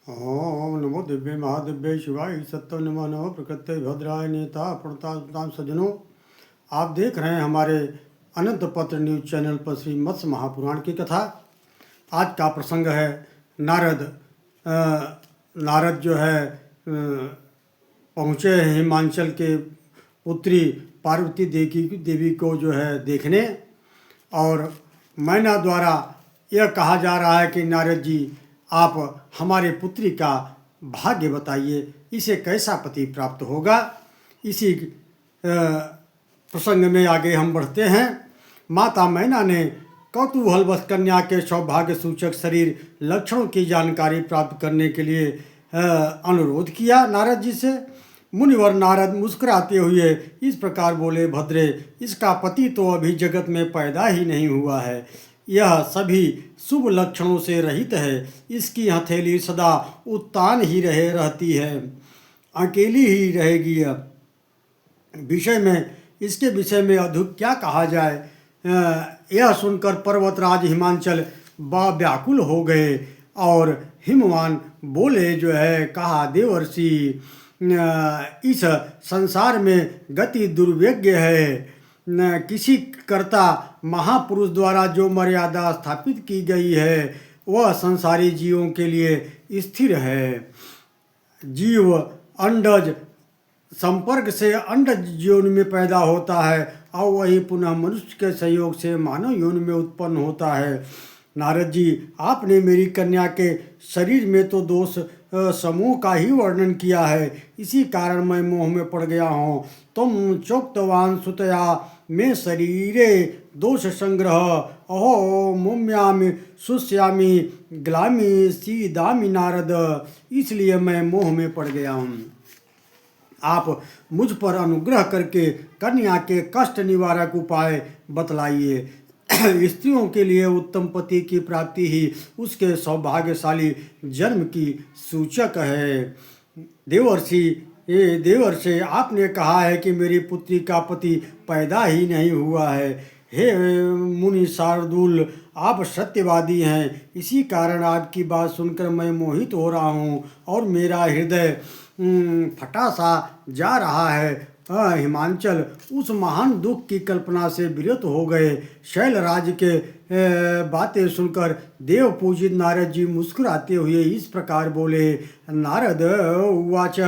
ओम नमो दिव्य महादिव्य शिवाय सत्य नमो नमो प्रकृति भद्राय नेता प्रणताम सज्जनों। आप देख रहे हैं हमारे अनंत पत्र न्यूज चैनल पर श्री मत्स्य महापुराण की कथा। आज का प्रसंग है नारद। नारद जो है पहुँचे हैं हिमांचल के पुत्री पार्वती देवी को जो है देखने, और मैना द्वारा यह कहा जा रहा है कि नारद जी आप हमारे पुत्री का भाग्य बताइए, इसे कैसा पति प्राप्त होगा। इसी प्रसंग में आगे हम बढ़ते हैं। माता मैना ने कौतूहलवश कन्या के सौभाग्य सूचक शरीर लक्षणों की जानकारी प्राप्त करने के लिए अनुरोध किया नारद जी से। मुनिवर नारद मुस्कुराते हुए इस प्रकार बोले, भद्रे, इसका पति तो अभी जगत में पैदा ही नहीं हुआ है। यह सभी शुभ लक्षणों से रहित है। इसकी हथेली सदा उत्तान ही रहती है, अकेली ही रहेगी। इसके विषय में अधिक क्या कहा जाए। यह सुनकर पर्वतराज हिमांचल व्याकुल हो गए और हिमवान बोले जो है, कहा, देवर्षि, इस संसार में गति दुर्वेग्य है। किसी कर्ता महापुरुष द्वारा जो मर्यादा स्थापित की गई है वह संसारी जीवों के लिए स्थिर है। जीव अंडज संपर्क से अंडज योनि में पैदा होता है और वही पुनः मनुष्य के सहयोग से मानव योनि में उत्पन्न होता है। नारद जी, आपने मेरी कन्या के शरीर में तो दोष समूह का ही वर्णन किया है, इसी कारण मैं मोह में पड़ गया हूँ। तुम चोक्तवान सुतया में शरीरे दोष संग्रह, अहो मुम्यामि शुष्यामि ग्लामि सीदामि नारद, इसलिए मैं मोह में पड़ गया हूँ। आप मुझ पर अनुग्रह करके कन्या के कष्ट निवारक उपाय बतलाइए। स्त्रियों के लिए उत्तम पति की प्राप्ति ही उसके सौभाग्यशाली जन्म की सूचक है। देवर्षि, आपने कहा है कि मेरी पुत्री का पति पैदा ही नहीं हुआ है। हे मुनि शार्दूल, आप सत्यवादी हैं, इसी कारण आपकी बात सुनकर मैं मोहित हो रहा हूँ और मेरा हृदय फटा सा जा रहा है। हिमांचल उस महान दुख की कल्पना से विरत हो गए। शैलराज के बातें सुनकर देव पूजित नारद जी मुस्कुराते हुए इस प्रकार बोले, नारद उवाच,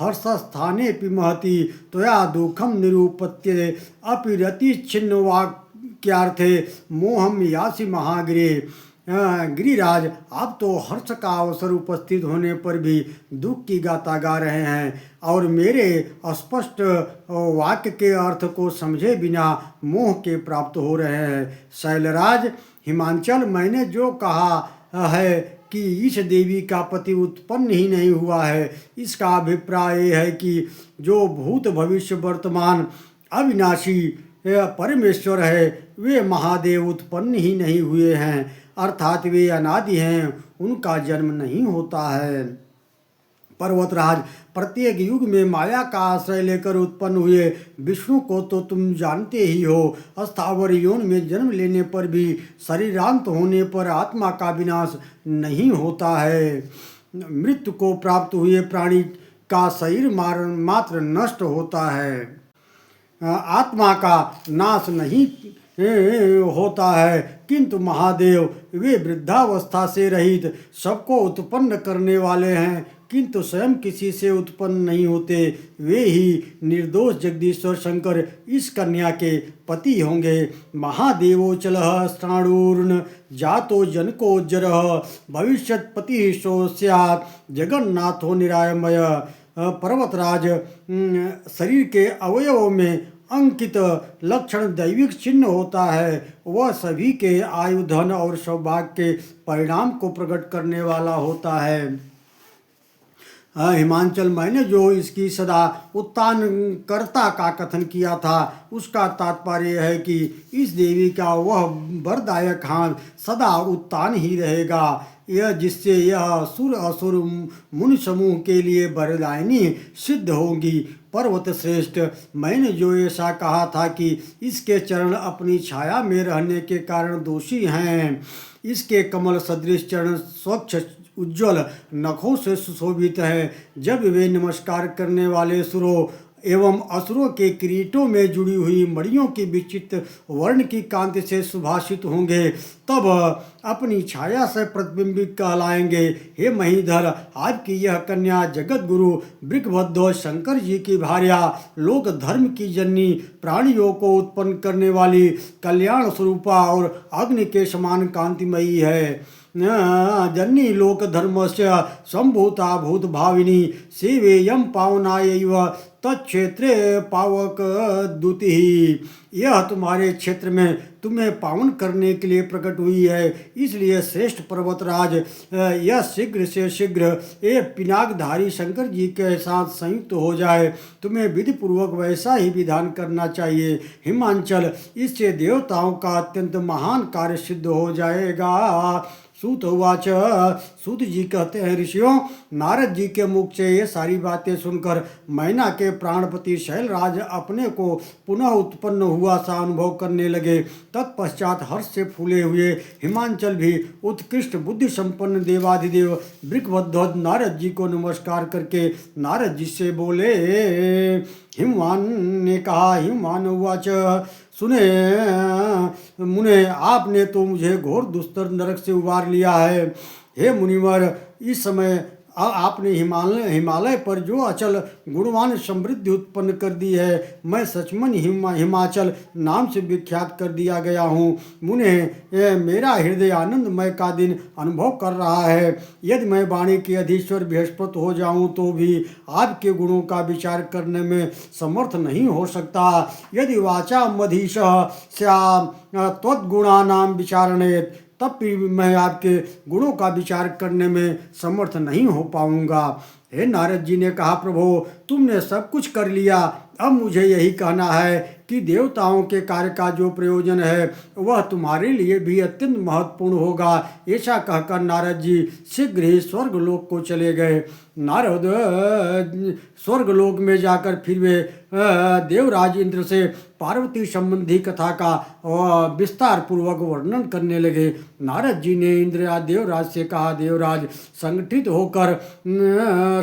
हर्षस्थाने महति त्वया दुखम निरूपत्ये अपि रति छिन्न वाक्यार्थे मोहम यासि महागिरे। गिरिराज, आप तो हर्ष का अवसर उपस्थित होने पर भी दुख की गाथा गा रहे हैं और मेरे अस्पष्ट वाक्य के अर्थ को समझे बिना मोह के प्राप्त हो रहे हैं। शैलराज, हिमांचल, मैंने जो कहा है कि इस देवी का पति उत्पन्न ही नहीं हुआ है, इसका अभिप्राय है कि जो भूत भविष्य वर्तमान अविनाशी परमेश्वर है वे महादेव उत्पन्न ही नहीं हुए हैं, अर्थात वे अनादि हैं, उनका जन्म नहीं होता है। पर्वतराज, प्रत्येक युग में माया का आश्रय लेकर उत्पन्न हुए विष्णु को तो तुम जानते ही हो। स्थावर योनि में जन्म लेने पर भी शरीरांत होने पर आत्मा का विनाश नहीं होता है। मृत्यु को प्राप्त हुए प्राणी का शरीर मात्र नष्ट होता है, आत्मा का नाश नहीं होता है। किंतु महादेव वे वृद्धावस्था से रहित सबको उत्पन्न करने वाले हैं, किंतु स्वयं किसी से उत्पन्न नहीं होते। वे ही निर्दोष जगदीश्वर शंकर इस कन्या के पति होंगे। महादेवोचलः श्राणूर्न जातो जनको भविष्यत् पति सो स्यात् जगन्नाथो निरामय। पर्वतराज, शरीर के अवयवों में अंकित लक्षण दैविक चिन्ह होता है, वह सभी के आयु, धन और सौभाग्य के परिणाम को प्रकट करने वाला होता है। हिमांचल, मैंने जो इसकी सदा उत्तान कर्ता का कथन किया था उसका तात्पर्य है कि इस देवी का वह वरदायक हाथ सदा उत्तान ही रहेगा, यह जिससे यह सुर असुर मुनि समूह के लिए वरदायिनी सिद्ध होगी। पर्वत श्रेष्ठ, मैंने जो ऐसा कहा था कि इसके चरण अपनी छाया में रहने के कारण दोषी हैं, इसके कमल सदृश चरण स्वच्छ उज्ज्वल नखों से सुशोभित है। जब वे नमस्कार करने वाले सुरों एवं असुरों के किरीटों में जुड़ी हुई मणियों की विचित्र वर्ण की कांति से सुभाषित होंगे, तब अपनी छाया से प्रतिबिंबित कहलाएंगे। हे महीधर, आपकी यह कन्या जगत गुरु वृषभध्वज शंकर जी की भार्या, लोक धर्म की जननी, प्राणियों को उत्पन्न करने वाली, कल्याण स्वरूपा और अग्नि के समान कांतिमयी है। जननी लोक धर्मस्य संभूता भूत भाविनी सेवेयम पावनायैव तत्क्षेत्रे पावक दुति। यह तुम्हारे क्षेत्र में तुम्हें पावन करने के लिए प्रकट हुई है, इसलिए श्रेष्ठ पर्वतराज यह शीघ्र से शीघ्र एक पिनाकधारी शंकर जी के साथ संयुक्त हो जाए। तुम्हें विधि पूर्वक वैसा ही विधान करना चाहिए। हिमांचल, इससे देवताओं का अत्यंत महान कार्य सिद्ध हो जाएगा। सूत उवाच, सूत जी कहते हैं, ऋषियों, नारद जी के मुख से ये सारी बातें सुनकर मैना के प्राणपति शैलराज अपने को पुनः उत्पन्न हुआ सा अनुभव करने लगे। तत्पश्चात हर्ष से फूले हुए हिमांचल भी उत्कृष्ट बुद्धि संपन्न देवाधिदेव वृषभध्वज नारद जी को नमस्कार करके नारद जी से बोले। हिमवान ने कहा, हिमवान उवाच, सुने मुने, आपने तो मुझे घोर दुस्तर नरक से उबार लिया है। हे मुनिवर, इस समय आपने हिमालय पर जो अचल गुणवान समृद्धि उत्पन्न कर दी है, मैं सचमन हिमाचल नाम से विख्यात कर दिया गया हूँ। मुने, मेरा हृदय आनंदमय का दिन अनुभव कर रहा है। यदि मैं वाणी के अधीश्वर बृहस्पति हो जाऊँ तो भी आपके गुणों का विचार करने में समर्थ नहीं हो सकता। यदि वाचा मधीश स्याम त्वद्गुणानां विचारणेत, तब भी मैं आपके गुणों का विचार करने में समर्थ नहीं हो पाऊंगा। हे नारद जी ने कहा, प्रभु, तुमने सब कुछ कर लिया, अब मुझे यही कहना है कि देवताओं के कार्य का जो प्रयोजन है वह तुम्हारे लिए भी अत्यंत महत्वपूर्ण होगा। ऐसा कहकर नारद जी शीघ्र ही स्वर्गलोक को चले गए। नारद स्वर्गलोक में जाकर फिर वे देवराज इंद्र से पार्वती संबंधी कथा का विस्तार पूर्वक वर्णन करने लगे। नारद जी ने इंद्र देवराज से कहा, देवराज, संगठित होकर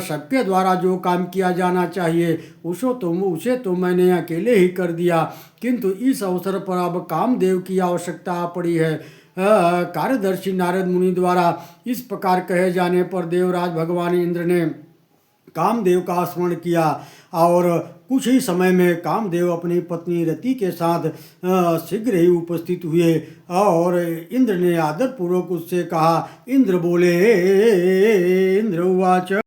सबके द्वारा जो काम किया जाना चाहिए उसे तो मैंने अकेले ही कर दिया, किंतु इस अवसर पर अब कामदेव की आवश्यकता पड़ी है। कार्यदर्शी नारद मुनि द्वारा इस प्रकार कहे जाने पर देवराज भगवान इंद्र ने कामदेव का स्मरण किया और कुछ ही समय में कामदेव अपनी पत्नी रति के साथ शीघ्र ही उपस्थित हुए और इंद्र ने आदरपूर्वक उससे कहा। इंद्र बोले, इंद्र उवाच,